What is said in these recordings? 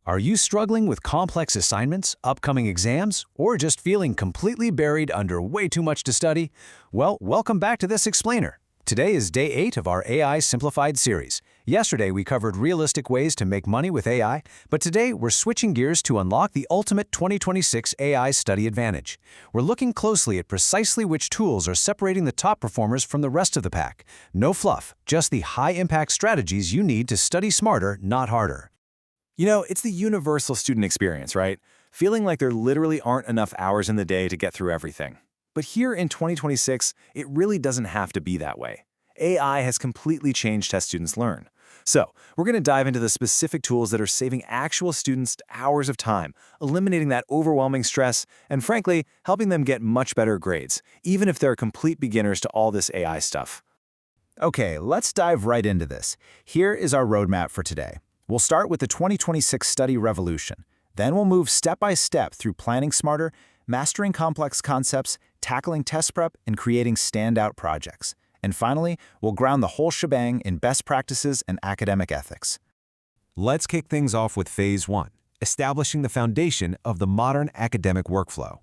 Are you struggling with complex assignments, upcoming exams, or just feeling completely buried under way too much to study? Well, welcome back to this explainer. Today is day 8 of our AI Simplified series. Yesterday, we covered realistic ways to make money with AI, but today we're switching gears to unlock the ultimate 2026 AI study advantage. We're looking closely at precisely which tools are separating the top performers from the rest of the pack. No fluff, just the high-impact strategies you need to study smarter, not harder. You know, it's the universal student experience, right? Feeling like there literally aren't enough hours in the day to get through everything. But here in 2026, it really doesn't have to be that way. AI has completely changed how students learn. So, we're going to dive into the specific tools that are saving actual students hours of time, eliminating that overwhelming stress, and frankly, helping them get much better grades, even if they're complete beginners to all this AI stuff. Okay, let's dive right into this. Here is our roadmap for today. We'll start with the 2026 study revolution. Then we'll move step by step through planning smarter, mastering complex concepts, tackling test prep, and creating standout projects. And finally, we'll ground the whole shebang in best practices and academic ethics. Let's kick things off with Phase 1, establishing the foundation of the modern academic workflow.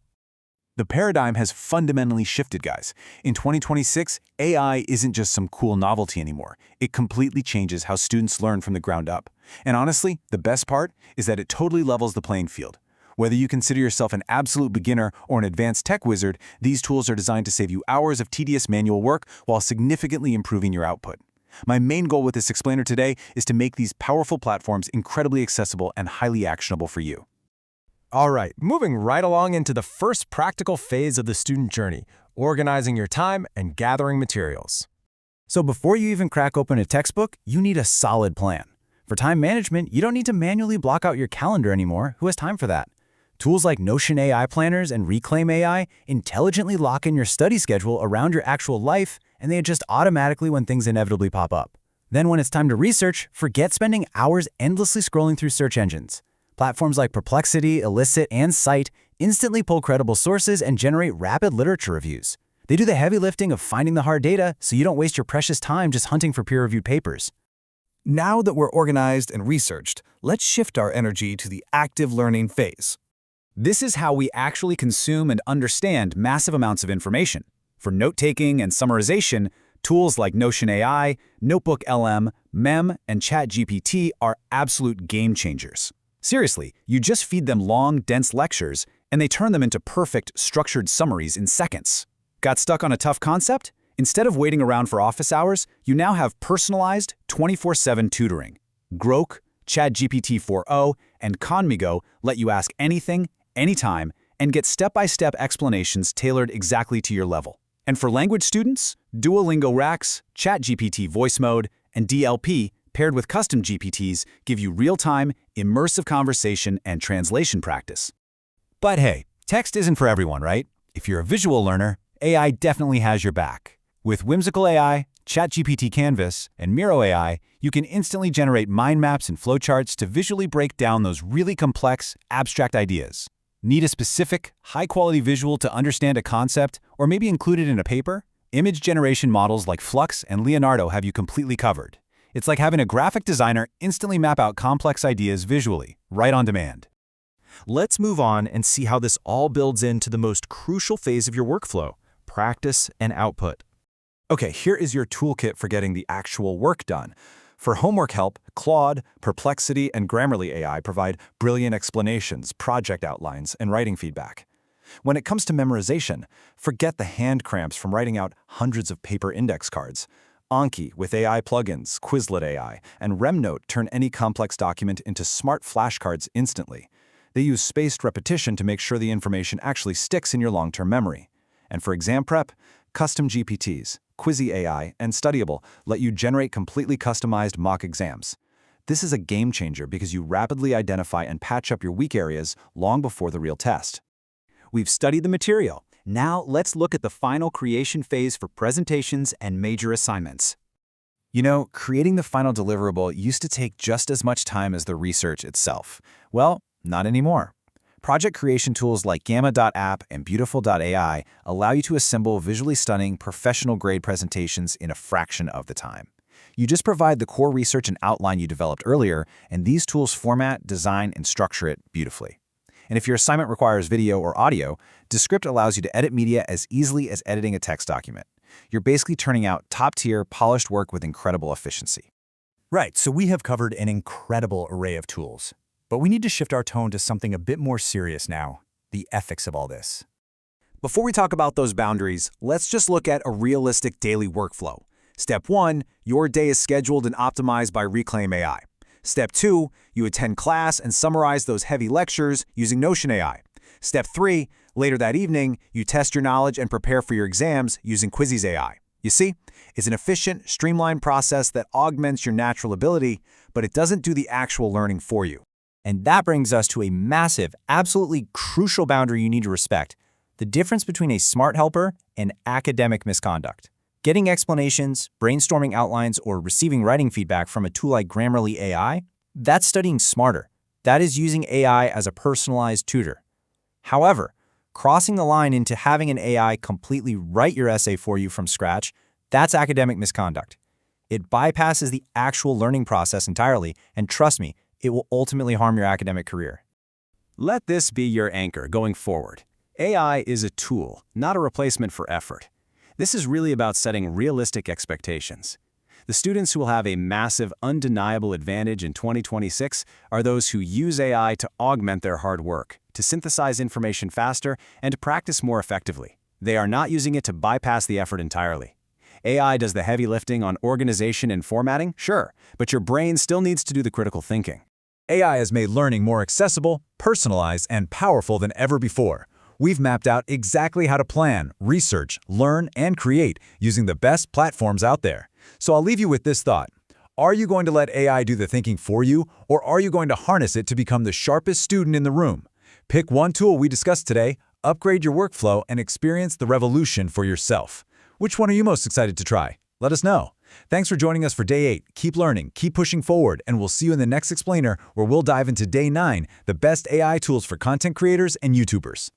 The paradigm has fundamentally shifted, guys. In 2026, AI isn't just some cool novelty anymore. It completely changes how students learn from the ground up. And honestly, the best part is that it totally levels the playing field. Whether you consider yourself an absolute beginner or an advanced tech wizard, these tools are designed to save you hours of tedious manual work while significantly improving your output. My main goal with this explainer today is to make these powerful platforms incredibly accessible and highly actionable for you. All right, moving right along into the first practical phase of the student journey, organizing your time and gathering materials. So before you even crack open a textbook, you need a solid plan. For time management, you don't need to manually block out your calendar anymore. Who has time for that? Tools like Notion AI planners and Reclaim AI intelligently lock in your study schedule around your actual life, and they adjust automatically when things inevitably pop up. Then when it's time to research, forget spending hours endlessly scrolling through search engines. Platforms like Perplexity, Elicit, and Cite instantly pull credible sources and generate rapid literature reviews. They do the heavy lifting of finding the hard data so you don't waste your precious time just hunting for peer-reviewed papers. Now that we're organized and researched, let's shift our energy to the active learning phase. This is how we actually consume and understand massive amounts of information. For note-taking and summarization, tools like Notion AI, NotebookLM, MEM, and ChatGPT are absolute game changers. Seriously, you just feed them long, dense lectures, and they turn them into perfect, structured summaries in seconds. Got stuck on a tough concept? Instead of waiting around for office hours, you now have personalized 24/7 tutoring. Grok, ChatGPT 4o, and Conmigo let you ask anything, anytime, and get step-by-step explanations tailored exactly to your level. And for language students, Duolingo Racks, ChatGPT Voice Mode, and DLP, paired with custom GPTs, give you real-time, immersive conversation and translation practice. But hey, text isn't for everyone, right? If you're a visual learner, AI definitely has your back. With Whimsical AI, ChatGPT Canvas, and Miro AI, you can instantly generate mind maps and flowcharts to visually break down those really complex, abstract ideas. Need a specific, high-quality visual to understand a concept, or maybe include it in a paper? Image generation models like Flux and Leonardo have you completely covered. It's like having a graphic designer instantly map out complex ideas visually, right on demand. Let's move on and see how this all builds into the most crucial phase of your workflow, practice and output. Okay, here is your toolkit for getting the actual work done. For homework help, Claude, Perplexity, and Grammarly AI provide brilliant explanations, project outlines, and writing feedback. When it comes to memorization, forget the hand cramps from writing out hundreds of paper index cards. Anki with AI plugins, Quizlet AI, and RemNote turn any complex document into smart flashcards instantly. They use spaced repetition to make sure the information actually sticks in your long-term memory. And for exam prep, custom GPTs, Quizzy AI, and Studyable let you generate completely customized mock exams. This is a game changer because you rapidly identify and patch up your weak areas long before the real test. We've studied the material. Now let's look at the final creation phase for presentations and major assignments. You know, creating the final deliverable used to take just as much time as the research itself. Well, not anymore. Project creation tools like Gamma.app and Beautiful.ai allow you to assemble visually stunning, professional-grade presentations in a fraction of the time. You just provide the core research and outline you developed earlier, and these tools format, design, and structure it beautifully. And if your assignment requires video or audio, Descript allows you to edit media as easily as editing a text document. You're basically turning out top-tier, polished work with incredible efficiency. Right, so we have covered an incredible array of tools. But we need to shift our tone to something a bit more serious now, the ethics of all this. Before we talk about those boundaries, let's just look at a realistic daily workflow. Step 1, your day is scheduled and optimized by Reclaim AI. Step 2, you attend class and summarize those heavy lectures using Notion AI. Step 3, later that evening, you test your knowledge and prepare for your exams using Quizzes AI. You see, it's an efficient, streamlined process that augments your natural ability, but it doesn't do the actual learning for you. And that brings us to a massive, absolutely crucial boundary you need to respect: the difference between a smart helper and academic misconduct. Getting explanations, brainstorming outlines, or receiving writing feedback from a tool like Grammarly AI, that's studying smarter. That is using AI as a personalized tutor. However, crossing the line into having an AI completely write your essay for you from scratch, that's academic misconduct. It bypasses the actual learning process entirely, and trust me, it will ultimately harm your academic career. Let this be your anchor going forward. AI is a tool, not a replacement for effort. This is really about setting realistic expectations. The students who will have a massive, undeniable advantage in 2026 are those who use AI to augment their hard work, to synthesize information faster, and to practice more effectively. They are not using it to bypass the effort entirely. AI does the heavy lifting on organization and formatting, sure, but your brain still needs to do the critical thinking. AI has made learning more accessible, personalized, and powerful than ever before. We've mapped out exactly how to plan, research, learn, and create using the best platforms out there. So I'll leave you with this thought. Are you going to let AI do the thinking for you, or are you going to harness it to become the sharpest student in the room? Pick one tool we discussed today, upgrade your workflow, and experience the revolution for yourself. Which one are you most excited to try? Let us know. Thanks for joining us for Day 8. Keep learning, keep pushing forward, and we'll see you in the next Explainer, where we'll dive into Day 9, the best AI tools for content creators and YouTubers.